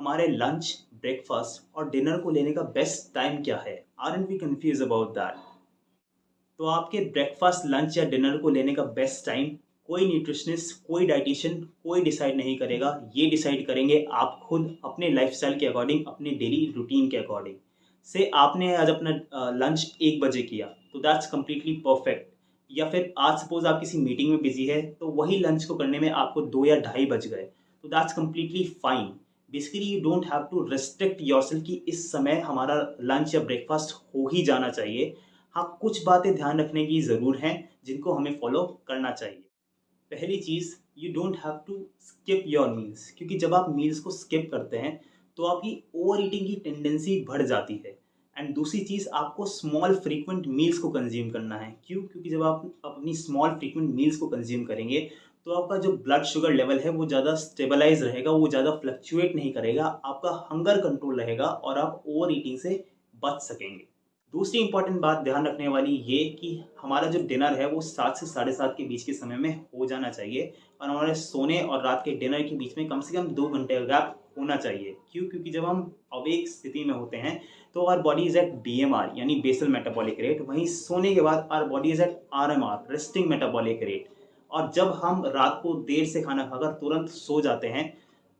हमारे lunch, breakfast और dinner को लेने का बेस्ट टाइम क्या है? Aren't we confuse about that? तो आपके ब्रेकफास्ट, लंच या डिनर को लेने का बेस्ट टाइम कोई न्यूट्रिशनिस्ट, कोई डाइटिशियन, कोई डिसाइड नहीं करेगा। ये डिसाइड करेंगे आप खुद अपने लाइफस्टाइल के अकॉर्डिंग, अपने डेली रूटीन के अकॉर्डिंग। से आपने आज अपना लंच 1 बजे किया तो दैट्स कम्प्लीटली परफेक्ट। या फिर आज सपोज आप किसी मीटिंग में बिजी है तो वही लंच को करने में आपको 2 या ढाई बज गए, तो that's completely fine. Basically you don't have to restrict yourself कि इस समय हमारा लंच या ब्रेकफास्ट हो ही जाना चाहिए। हाँ, कुछ बातें ध्यान रखने की ज़रूर हैं जिनको हमें फॉलो करना चाहिए। पहली चीज़, you don't have to skip your meals, क्योंकि जब आप मील्स को स्किप करते हैं तो आपकी ओवर ईटिंग की टेंडेंसी बढ़ जाती है। एंड दूसरी चीज़, आपको स्मॉल फ्रीक्वेंट मील्स को कंज्यूम करना है। क्यों? क्योंकि जब आप अपनी स्मॉल फ्रीक्वेंट मील्स को कंज्यूम करेंगे तो आपका जो ब्लड शुगर लेवल है वो ज़्यादा स्टेबलाइज रहेगा, वो ज़्यादा फ्लक्चुएट नहीं करेगा, आपका हंगर कंट्रोल रहेगा और आप ओवर ईटिंग से बच सकेंगे। दूसरी इंपॉर्टेंट बात ध्यान रखने वाली ये कि हमारा जो डिनर है वो 7 से साढ़े 7 के बीच के समय में हो जाना चाहिए और हमारे सोने और रात के डिनर के बीच में कम से कम 2 घंटे का गैप होना चाहिए। क्यों? क्योंकि जब हम अवेक स्थिति में होते हैं तो our body is at BMR यानी बेसल मेटाबॉलिक रेट, वहीं सोने के बाद our body is at RMR resting metabolic rate. और जब हम रात को देर से खाना खाकर तुरंत सो जाते हैं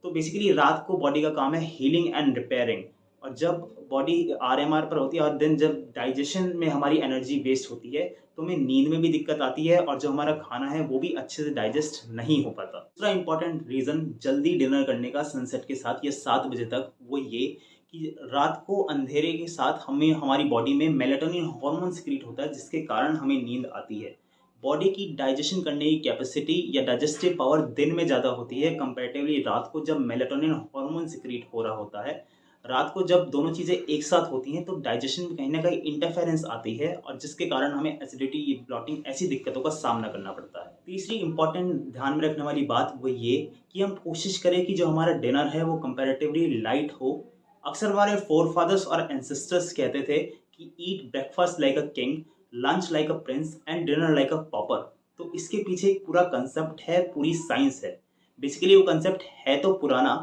तो बेसिकली रात को बॉडी का काम है हीलिंग एंड रिपेयरिंग। और जब बॉडी आरएमआर पर होती है और देन जब डाइजेशन में हमारी एनर्जी वेस्ट होती है तो हमें नींद में भी दिक्कत आती है और जो हमारा खाना है वो भी अच्छे से डाइजेस्ट नहीं हो पाता। दूसरा इंपॉर्टेंट रीज़न जल्दी डिनर करने का सनसेट के साथ या 7 बजे तक वो ये कि रात को अंधेरे के साथ हमें हमारी बॉडी में मेलाटोनिन हार्मोन सिक्रीट होता है जिसके कारण हमें नींद आती है। बॉडी की डाइजेशन करने की कैपेसिटी या डाइजेस्टिव पावर दिन में ज़्यादा होती है कंपैरेटिवली रात को, जब मेलाटोनिन हार्मोन सिक्रीट हो रहा होता है। रात को जब दोनों चीज़ें एक साथ होती हैं तो डाइजेशन में कहीं ना कहीं इंटरफेरेंस आती है और जिसके कारण हमें एसिडिटी, ब्लॉटिंग ऐसी दिक्कतों का सामना करना पड़ता है। तीसरी इंपॉर्टेंट ध्यान में रखने वाली बात वो ये कि हम कोशिश करें कि जो हमारा डिनर है वो कंपैरेटिवली लाइट हो। अक्सर हमारे फोर फादर्स और एंसेस्टर्स कहते थे कि eat breakfast like a king, lunch like a prince and dinner like a pauper. तो इसके पीछे एक पूरा कंसेप्ट है, पूरी साइंस है। बेसिकली वो कंसेप्ट है तो पुराना,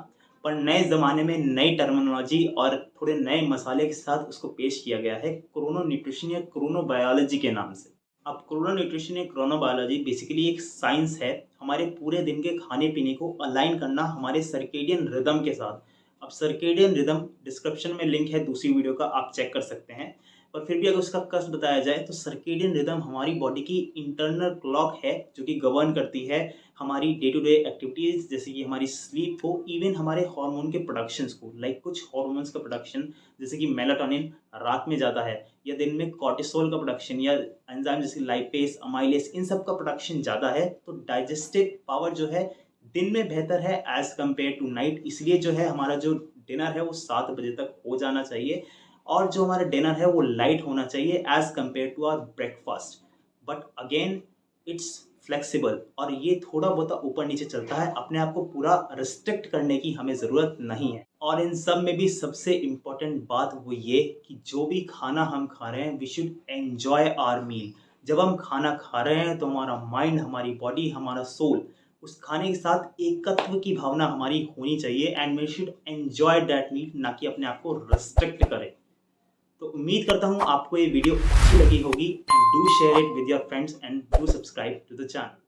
पर नए ज़माने में नई टर्मिनोलॉजी और थोड़े नए मसाले के साथ उसको पेश किया गया है क्रोनो न्यूट्रिशन या क्रोनो बायोलॉजी के नाम से। अब क्रोनो न्यूट्रिशन या क्रोनो बायोलॉजी बेसिकली एक साइंस है, हमारे पूरे दिन के खाने पीने को अलाइन करना हमारे सर्केडियन रिदम के साथ। अब सर्केडियन रिदम डिस्क्रिप्शन में लिंक है दूसरी वीडियो का, आप चेक कर सकते हैं। पर फिर भी अगर उसका कष्ट बताया जाए तो सर्केडियन रिदम हमारी बॉडी की इंटरनल क्लॉक है जो कि गवर्न करती है हमारी डे टू डे एक्टिविटीज़, जैसे कि हमारी स्लीप को, इवन हमारे हार्मोन के प्रोडक्शंस को। लाइक कुछ हार्मोन्स का प्रोडक्शन जैसे कि मेलाटोनिन रात में ज़्यादा है, या दिन में कॉर्टिसोल का प्रोडक्शन या एंजाइम जैसे लाइपेस, अमाइलेस, इन सब का प्रोडक्शन ज़्यादा है। तो डाइजेस्टिव पावर जो है दिन में बेहतर है एज कम्पेयर टू नाइट। इसलिए जो है हमारा जो डिनर है वो 7 बजे तक हो जाना चाहिए और जो हमारा डिनर है वो लाइट होना चाहिए as compare to our breakfast. But again it's flexible और ये थोड़ा बहुत ऊपर नीचे चलता है, अपने आप को पूरा रिस्ट्रिक्ट करने की हमें ज़रूरत नहीं है। और इन सब में भी सबसे इम्पोर्टेंट बात वो ये कि जो भी खाना हम खा रहे हैं वी शुड एन्जॉय आवर मील। जब हम खाना खा रहे हैं तो हमारा माइंड, हमारी बॉडी, हमारा सोल उस खाने के साथ एकत्व की भावना हमारी होनी चाहिए and we should enjoy that meal, ना कि अपने आप को रिस्ट्रिक्ट करें। तो उम्मीद करता हूँ आपको ये वीडियो अच्छी लगी होगी and do share it with your friends and do subscribe to the channel.